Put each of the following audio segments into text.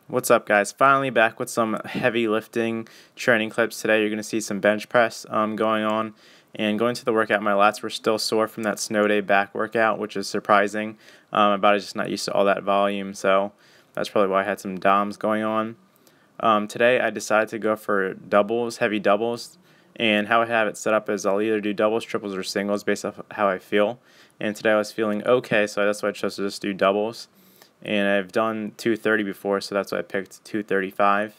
What's up, guys? Finally back with some heavy lifting training clips. Today you're going to see some bench press going on, and going to the workout, my lats were still sore from that snow day back workout, which is surprising. My body's just not used to all that volume, so that's probably why I had some DOMs going on. Today I decided to go for doubles, heavy doubles, and how I have it set up is I'll either do doubles, triples, or singles based off how I feel. And today I was feeling okay, so that's why I chose to just do doubles. And I've done 230 before, so that's why I picked 235.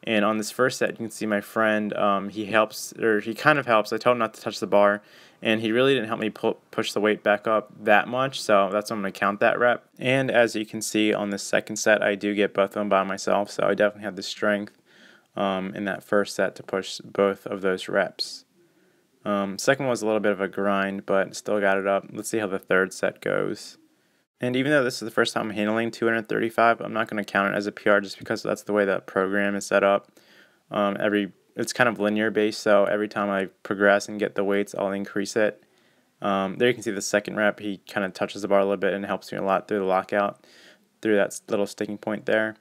And on this first set, you can see my friend, he kind of helps. I told him not to touch the bar, and he really didn't help me push the weight back up that much, so that's why I'm going to count that rep. And as you can see on the second set, I do get both of them by myself, so I definitely have the strength in that first set to push both of those reps. Second was a little bit of a grind, but still got it up. Let's see how the third set goes. And even though this is the first time I'm handling 235, I'm not going to count it as a PR just because that's the way that program is set up. It's kind of linear based, so every time I progress and get the weights, I'll increase it. There you can see the second rep, he kind of touches the bar a little bit and helps me a lot through the lockout, through that little sticking point there.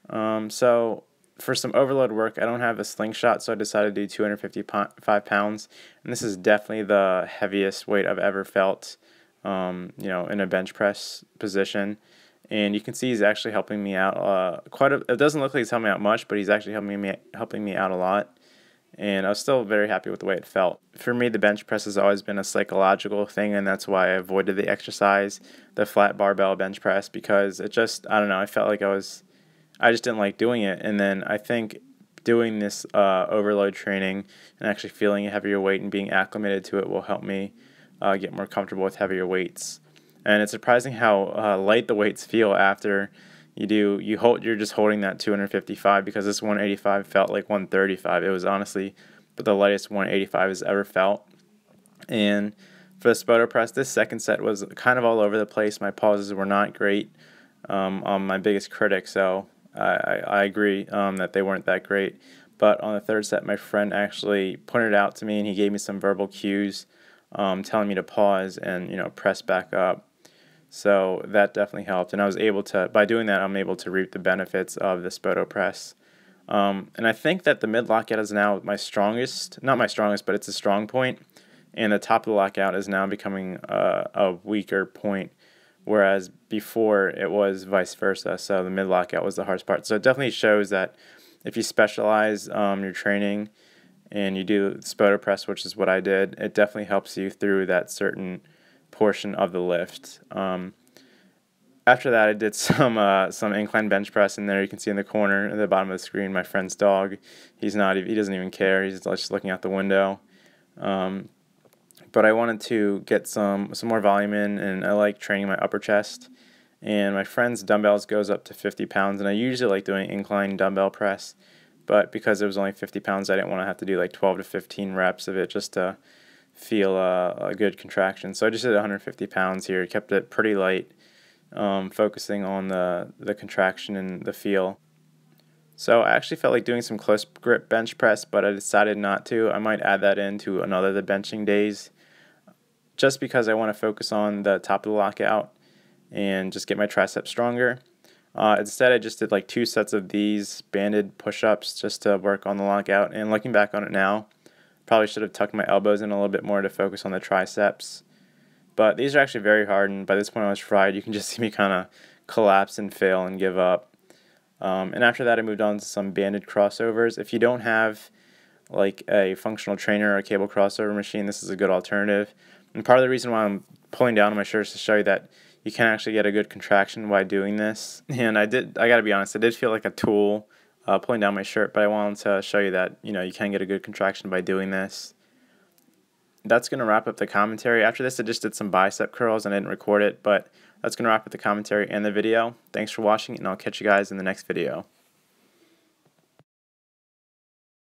So for some overload work, I don't have a slingshot, so I decided to do 255 pounds. And this is definitely the heaviest weight I've ever felt. In a bench press position, and you can see he's actually helping me out it doesn't look like he's helping me out much, but he's actually helping me out a lot, and I was still very happy with the way it felt. For me, the bench press has always been a psychological thing, and that's why I avoided the exercise, the flat barbell bench press, because it just, I don't know, I felt like I just didn't like doing it. And then I think doing this overload training and actually feeling a heavier weight and being acclimated to it will help me get more comfortable with heavier weights. And it's surprising how light the weights feel after you're just holding that 255, because this 185 felt like 135. It was honestly the lightest 185 has ever felt. And for the Spoto press, this second set was kind of all over the place. My pauses were not great. I'm my biggest critic, so I agree that they weren't that great. But on the third set, my friend actually pointed it out to me, and he gave me some verbal cues telling me to pause and press back up. So that definitely helped, and I was able to, by doing that, I'm able to reap the benefits of the Spoto press. And I think that the mid lockout is now my strongest, not my strongest, but it's a strong point, and the top of the lockout is now becoming a weaker point, whereas before it was vice versa. So the mid lockout was the hardest part. So it definitely shows that if you specialize your training and you do Spoto press, which is what I did, it definitely helps you through that certain portion of the lift. After that, I did some incline bench press, and there you can see in the corner at the bottom of the screen my friend's dog. He doesn't even care. He's just looking out the window. But I wanted to get some more volume in, and I like training my upper chest. And my friend's dumbbells goes up to 50 pounds, and I usually like doing incline dumbbell press. But because it was only 50 pounds, I didn't want to have to do like 12 to 15 reps of it just to feel a good contraction. So I just did 150 pounds here, kept it pretty light, focusing on the contraction and the feel. So I actually felt like doing some close grip bench press, but I decided not to. I might add that into another of the benching days, just because I want to focus on the top of the lockout and just get my triceps stronger. Instead, I just did like 2 sets of these banded push-ups just to work on the lockout. And looking back on it now, probably should have tucked my elbows in a little bit more to focus on the triceps. But these are actually very hard, and by this point I was fried. You can just see me kind of collapse and fail and give up. And after that, I moved on to some banded crossovers. If you don't have like a functional trainer or a cable crossover machine, this is a good alternative. And part of the reason why I'm pulling down on my shirt is to show you that you can actually get a good contraction by doing this. And I gotta be honest, I did feel like a tool pulling down my shirt, but I wanted to show you that you can get a good contraction by doing this. That's going to wrap up the commentary. After this, I just did some bicep curls and I didn't record it, but that's going to wrap up the commentary and the video. Thanks for watching, and I'll catch you guys in the next video.